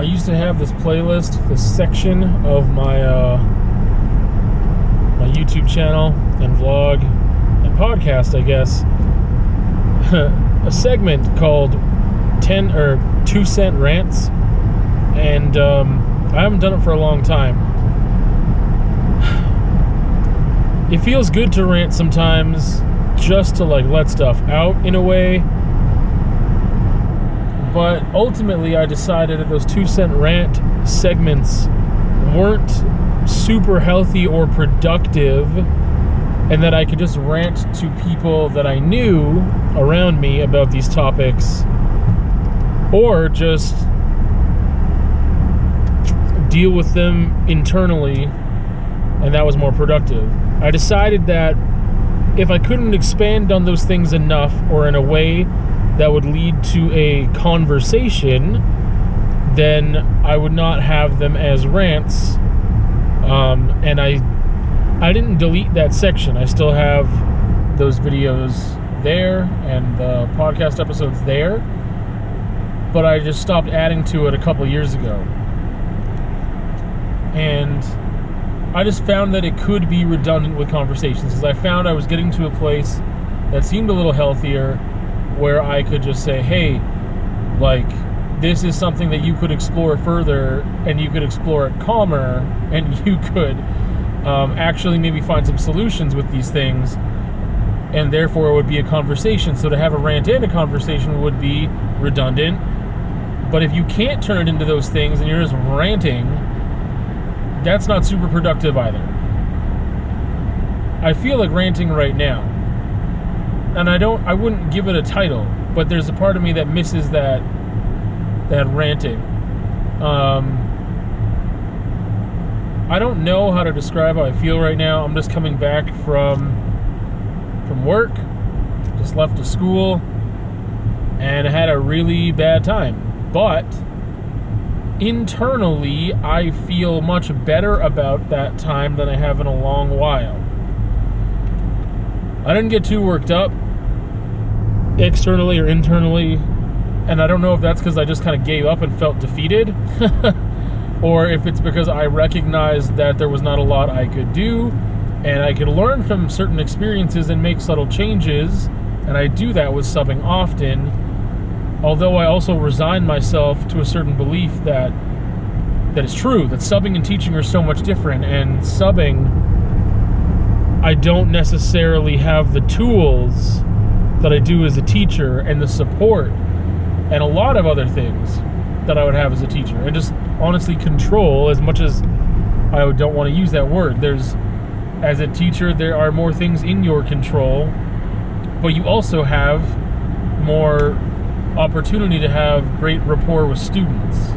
I used to have this playlist, this section of my my YouTube channel and vlog and podcast, I guess, a segment called 10 or 2 cent rants, and I haven't done it for a long time. It feels good to rant sometimes, just to like let stuff out in a way. But ultimately, I decided that those 2 cent rant segments weren't super healthy or productive, and that I could just rant to people that I knew around me about these topics, or just deal with them internally, and that was more productive. I decided that if I couldn't expand on those things enough or in a way that would lead to a conversation, then I would not have them as rants. And I didn't delete that section. I still have those videos there and the podcast episodes there, but I just stopped adding to it a couple years ago. And I just found that it could be redundant with conversations, because I found I was getting to a place that seemed a little healthier, where I could just say, hey, like, this is something that you could explore further, and you could explore it calmer, and you could actually maybe find some solutions with these things, and therefore it would be a conversation. So to have a rant and a conversation would be redundant. But if you can't turn it into those things and you're just ranting, that's not super productive either. I feel like ranting right now, and I wouldn't give it a title, but there's a part of me that misses that ranting. I don't know how to describe how I feel right now. I'm just coming back from work, just left to school, and I had a really bad time. But internally, I feel much better about that time than I have in a long while. I didn't get too worked up, externally or internally, and I don't know if that's because I just kind of gave up and felt defeated, or if it's because I recognized that there was not a lot I could do, and I could learn from certain experiences and make subtle changes, and I do that with subbing often, although I also resign myself to a certain belief that it's true, that subbing and teaching are so much different, and subbing, I don't necessarily have the tools that I do as a teacher, and the support, and a lot of other things that I would have as a teacher, and just honestly control, as much as I don't want to use that word. As a teacher, there are more things in your control, but you also have more opportunity to have great rapport with students,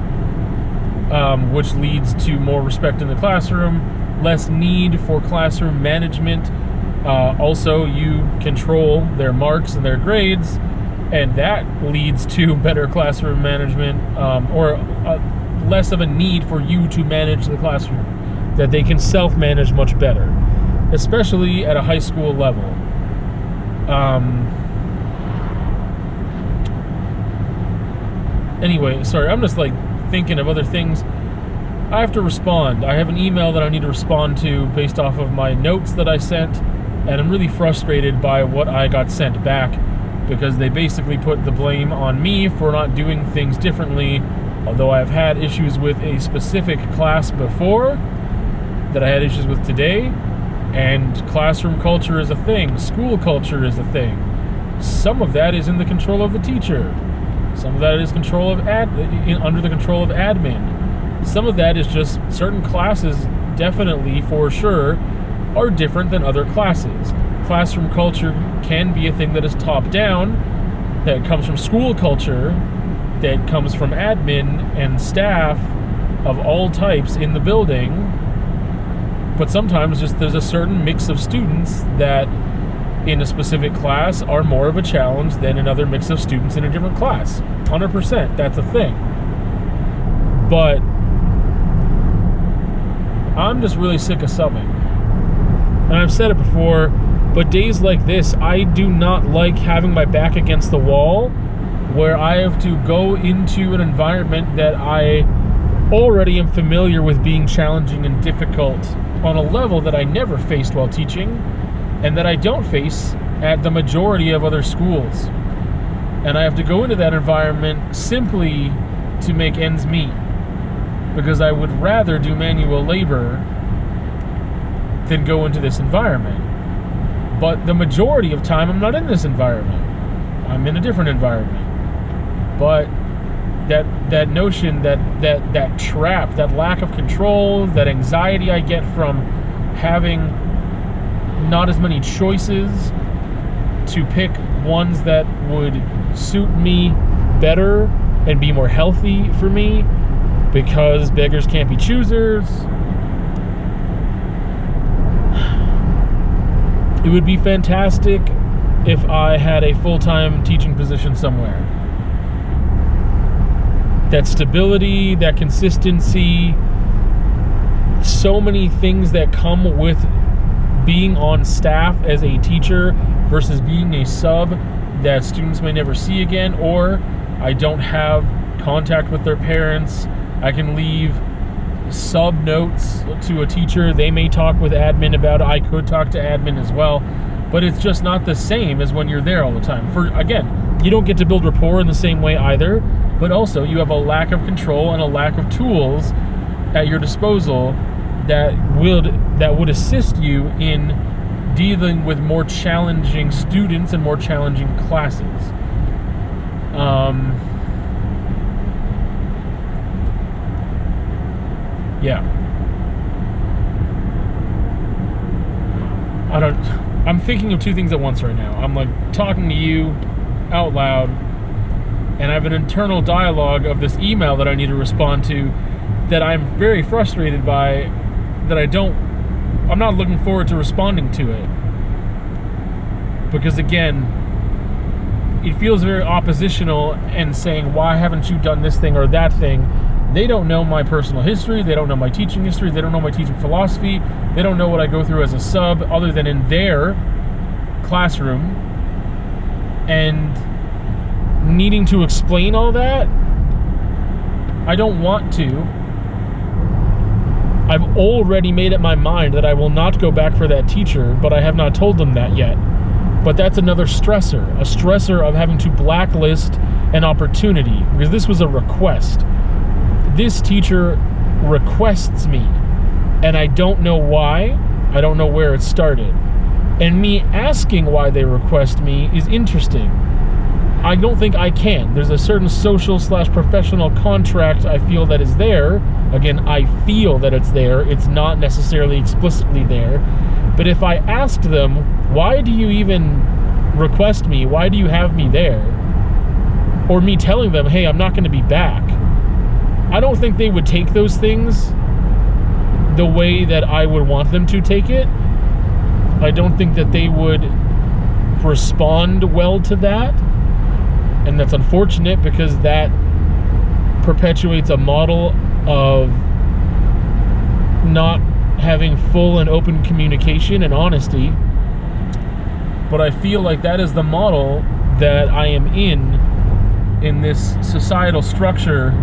which leads to more respect in the classroom, less need for classroom management. Also, you control their marks and their grades, and that leads to better classroom management, or less of a need for you to manage the classroom, that they can self-manage much better, especially at a high school level. Anyway, sorry, I'm just like thinking of other things. I have to respond. I have an email that I need to respond to based off of my notes that I sent, and I'm really frustrated by what I got sent back, because they basically put the blame on me for not doing things differently, although I've had issues with a specific class before that I had issues with today, and classroom culture is a thing, school culture is a thing. Some of that is in the control of the teacher. Some of that is under the control of admin. Some of that is just certain classes, definitely, for sure, are different than other classes. Classroom culture can be a thing that is top-down, that comes from school culture, that comes from admin and staff of all types in the building. But sometimes just there's a certain mix of students that in a specific class are more of a challenge than another mix of students in a different class. 100%, that's a thing. But I'm just really sick of subbing. And I've said it before, but days like this, I do not like having my back against the wall, where I have to go into an environment that I already am familiar with being challenging and difficult on a level that I never faced while teaching, and that I don't face at the majority of other schools. And I have to go into that environment simply to make ends meet, because I would rather do manual labor than go into this environment. But the majority of time, I'm not in this environment. I'm in a different environment. But that notion, that trap, that lack of control, that anxiety I get from having not as many choices to pick ones that would suit me better and be more healthy for me, because beggars can't be choosers. It would be fantastic if I had a full-time teaching position somewhere. That stability, that consistency, so many things that come with being on staff as a teacher versus being a sub that students may never see again, or I don't have contact with their parents. I can leave sub notes to a teacher. They may talk with admin about it. I could talk to admin as well, but it's just not the same as when you're there all the time. Again, you don't get to build rapport in the same way either, but also you have a lack of control and a lack of tools at your disposal that would assist you in dealing with more challenging students and more challenging classes. Yeah. I'm thinking of two things at once right now. I'm like talking to you out loud, and I have an internal dialogue of this email that I need to respond to that I'm very frustrated by, that I'm not looking forward to responding to it. Because again, it feels very oppositional and saying, why haven't you done this thing or that thing? They don't know my personal history. They don't know my teaching history. They don't know my teaching philosophy. They don't know what I go through as a sub other than in their classroom. And needing to explain all that, I don't want to. I've already made up my mind that I will not go back for that teacher, but I have not told them that yet. But that's another stressor, a stressor of having to blacklist an opportunity, because this was a request. This teacher requests me, and I don't know why. I don't know where it started. And me asking why they request me is interesting. I don't think I can. There's a certain social/professional contract I feel that is there. Again, I feel that it's there. It's not necessarily explicitly there. But if I asked them, why do you even request me? Why do you have me there? Or me telling them, hey, I'm not going to be back. I don't think they would take those things the way that I would want them to take it. I don't think that they would respond well to that. And that's unfortunate, because that perpetuates a model of not having full and open communication and honesty. But I feel like that is the model that I am in this societal structure.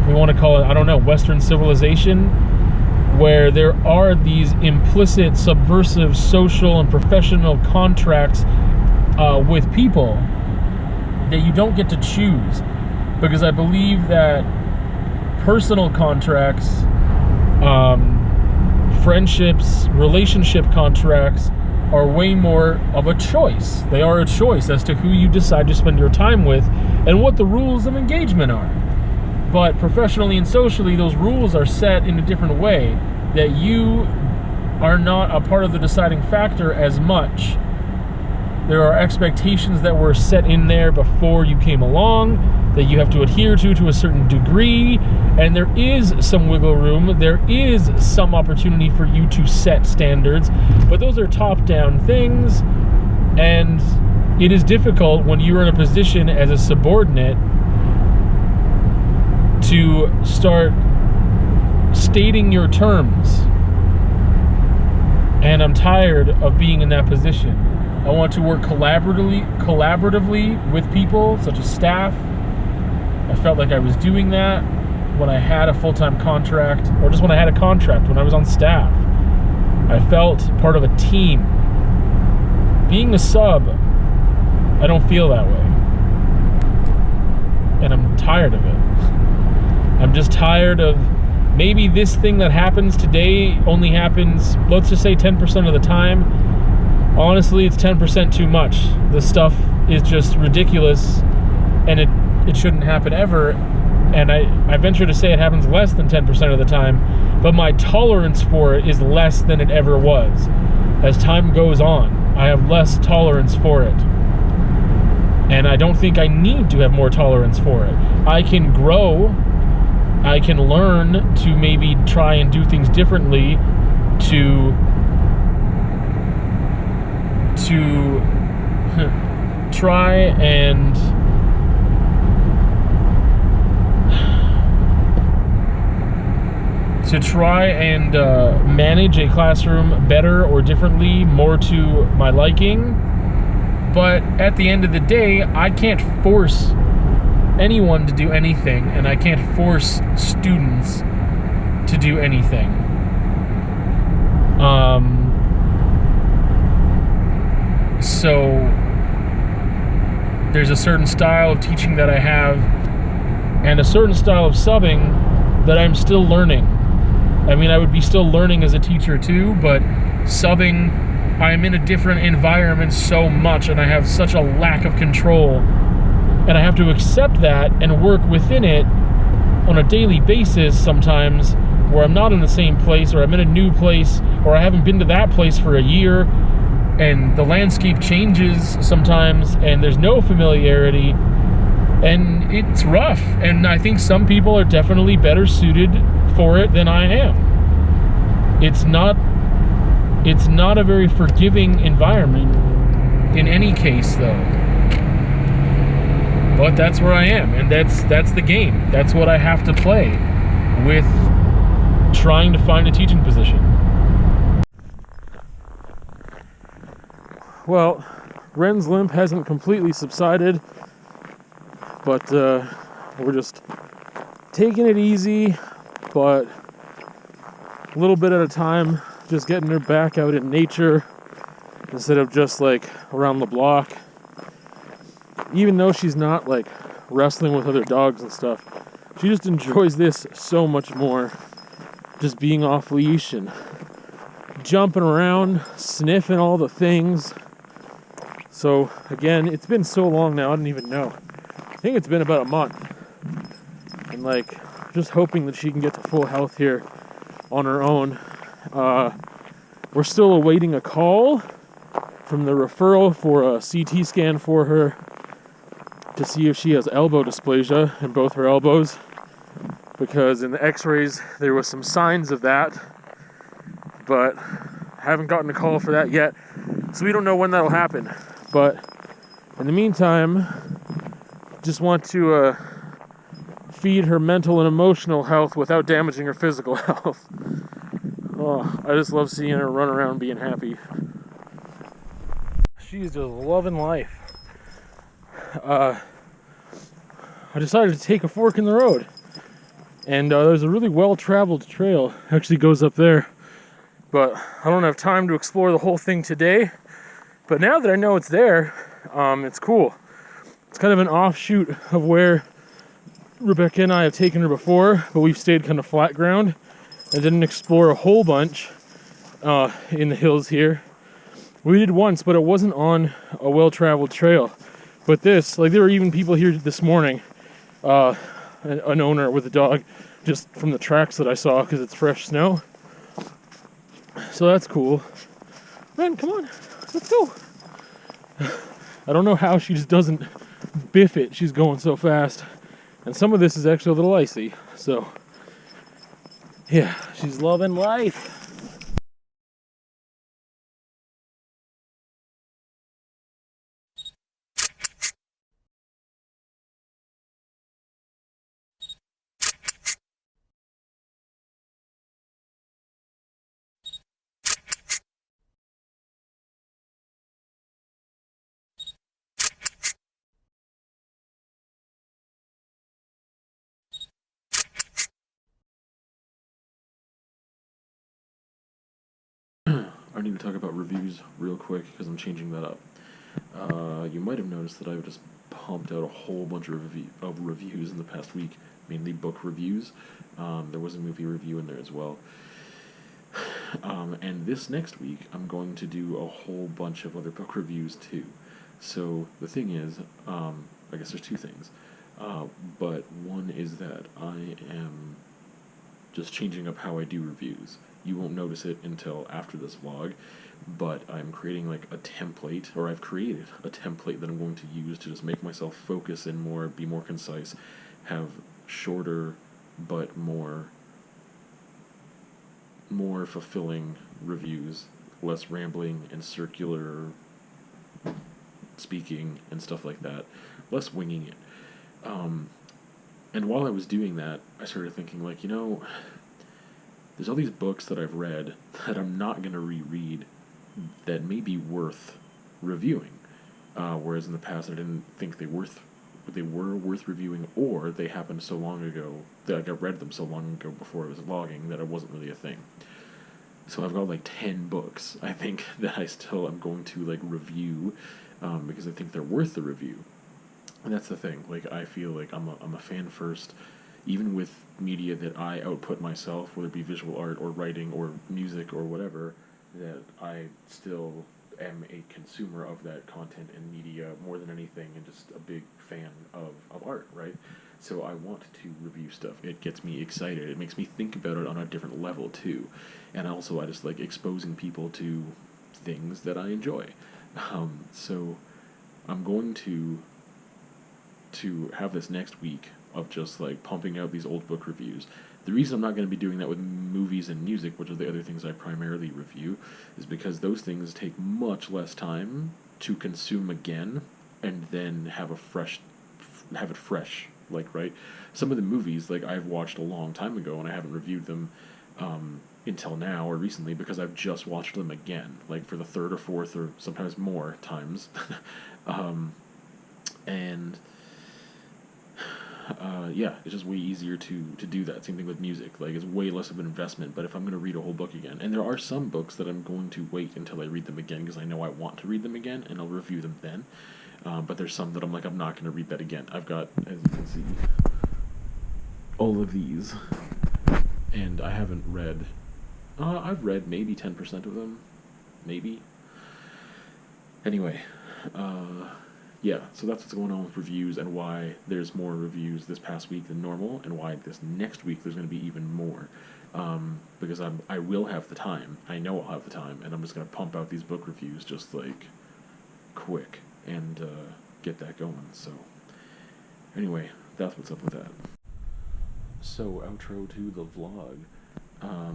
We want to call it, I don't know, Western civilization, where there are these implicit, subversive, social and professional contracts with people that you don't get to choose. Because I believe that personal contracts, friendships, relationship contracts are way more of a choice. They are a choice as to who you decide to spend your time with and what the rules of engagement are. But professionally and socially, those rules are set in a different way, that you are not a part of the deciding factor as much. There are expectations that were set in there before you came along that you have to adhere to a certain degree, and there is some wiggle room. There is some opportunity for you to set standards, but those are top-down things, and it is difficult when you're in a position as a subordinate to start stating your terms. And I'm tired of being in that position. I want to work collaboratively with people, such as staff. I felt like I was doing that when I had a full-time contract, or just when I had a contract, when I was on staff. I felt part of a team. Being a sub, I don't feel that way. And I'm tired of it. I'm just tired of maybe this thing that happens today only happens, let's just say 10% of the time. Honestly, it's 10% too much. This stuff is just ridiculous, and it shouldn't happen ever. And I venture to say it happens less than 10% of the time, but my tolerance for it is less than it ever was. As time goes on, I have less tolerance for it. And I don't think I need to have more tolerance for it. I can grow, I can learn to maybe try and do things differently to try and manage a classroom better or differently, more to my liking. But at the end of the day, I can't force anyone to do anything, and I can't force students to do anything. So there's a certain style of teaching that I have, and a certain style of subbing that I'm still learning. I mean, I would be still learning as a teacher too, but subbing, I'm in a different environment so much, and I have such a lack of control, and I have to accept that and work within it on a daily basis sometimes, where I'm not in the same place, or I'm in a new place, or I haven't been to that place for a year, and the landscape changes sometimes, and there's no familiarity, and it's rough. And I think some people are definitely better suited for it than I am. It's not a very forgiving environment in any case, though. But that's where I am, and that's the game. That's what I have to play with trying to find a teaching position. Well, Wren's limp hasn't completely subsided, but we're just taking it easy, but a little bit at a time, just getting her back out in nature instead of just like around the block. Even though she's not like wrestling with other dogs and stuff, she just enjoys this so much more. Just being off leash and jumping around, sniffing all the things. So again, it's been so long now, I don't even know. I think it's been about a month. And like, just hoping that she can get to full health here on her own. We're still awaiting a call from the referral for a CT scan for her to see if she has elbow dysplasia in both her elbows, because in the x-rays there was some signs of that, but haven't gotten a call for that yet, so we don't know when that'll happen. But in the meantime, just want to feed her mental and emotional health without damaging her physical health. Oh, I just love seeing her run around being happy. She's just loving life. I decided to take a fork in the road, and there's a really well-traveled trail actually goes up there, but I don't have time to explore the whole thing today. But now that I know it's there, it's cool. It's kind of an offshoot of where Rebecca and I have taken her before, but we've stayed kind of flat ground and didn't explore a whole bunch in the hills here. We did once, but it wasn't on a well-traveled trail. But this, like, there were even people here this morning, an owner with a dog, just from the tracks that I saw, because it's fresh snow. So that's cool. Wren, come on, let's go. I don't know how she just doesn't biff it. She's going so fast. And some of this is actually a little icy. So, yeah, she's loving life. I need to talk about reviews real quick because I'm changing that up. You might have noticed that I've just pumped out a whole bunch of reviews in the past week, mainly book reviews. There was a movie review in there as well. And this next week, I'm going to do a whole bunch of other book reviews too. So the thing is, I guess there's two things. But one is that I am just changing up how I do reviews. You won't notice it until after this vlog, but I'm creating like a template, or I've created a template that I'm going to use to just make myself focus and be more concise, have shorter but more fulfilling reviews, less rambling and circular speaking and stuff like that, less winging it. And while I was doing that, I started thinking, like, there's all these books that I've read that I'm not going to reread that may be worth reviewing. Whereas in the past, I didn't think they were worth reviewing, or they happened so long ago that I read them so long ago before I was vlogging that it wasn't really a thing. So I've got like 10 books, I think, that I still am going to like review because I think they're worth the review. And that's the thing. Like, I feel like I'm a fan first, even with media that I output myself, whether it be visual art or writing or music or whatever, that I still am a consumer of that content and media more than anything, and just a big fan of art, right? So I want to review stuff. It gets me excited. It makes me think about it on a different level, too. And also, I just like exposing people to things that I enjoy. So I'm going to have this next week of just like pumping out these old book reviews. The reason I'm not going to be doing that with movies and music, which are the other things I primarily review, is because those things take much less time to consume again and then have it fresh, like, right? Some of the movies, like, I've watched a long time ago and I haven't reviewed them until now or recently because I've just watched them again, like for the third or fourth or sometimes more times. And yeah, it's just way easier to do that. Same thing with music. Like, it's way less of an investment, but if I'm going to read a whole book again, and there are some books that I'm going to wait until I read them again because I know I want to read them again, and I'll review them then. But there's some that I'm like, I'm not going to read that again. I've got, as you can see, all of these, and I haven't read, I've read maybe 10% of them, maybe. Anyway, yeah, so that's what's going on with reviews and why there's more reviews this past week than normal, and why this next week there's going to be even more. Because I will have the time. I know I'll have the time, and I'm just going to pump out these book reviews just like quick and get that going. So anyway, that's what's up with that. So, outro to the vlog. I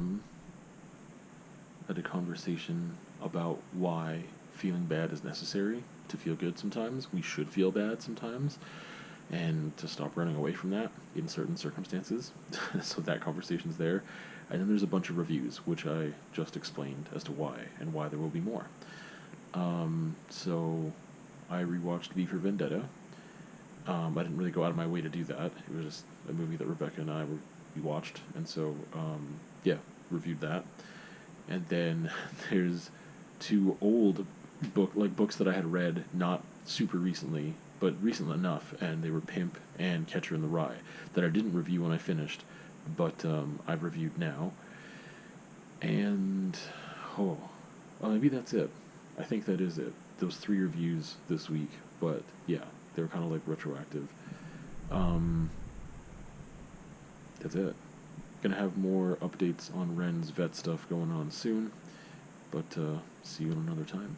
had a conversation about why feeling bad is necessary to feel good sometimes. We should feel bad sometimes, and to stop running away from that in certain circumstances. So that conversation's there. And then there's a bunch of reviews, which I just explained as to why, and why there will be more. So I rewatched V for Vendetta. I didn't really go out of my way to do that. It was just a movie that Rebecca and we watched, and so yeah, reviewed that. And then there's two old books that I had read not super recently, but recent enough, and they were Pimp and Catcher in the Rye, that I didn't review when I finished, but I've reviewed now. And well, maybe that's it. I think that is it. Those 3 reviews this week, but yeah, they're kind of like retroactive. That's it. Gonna have more updates on Wren's vet stuff going on soon, but see you another time.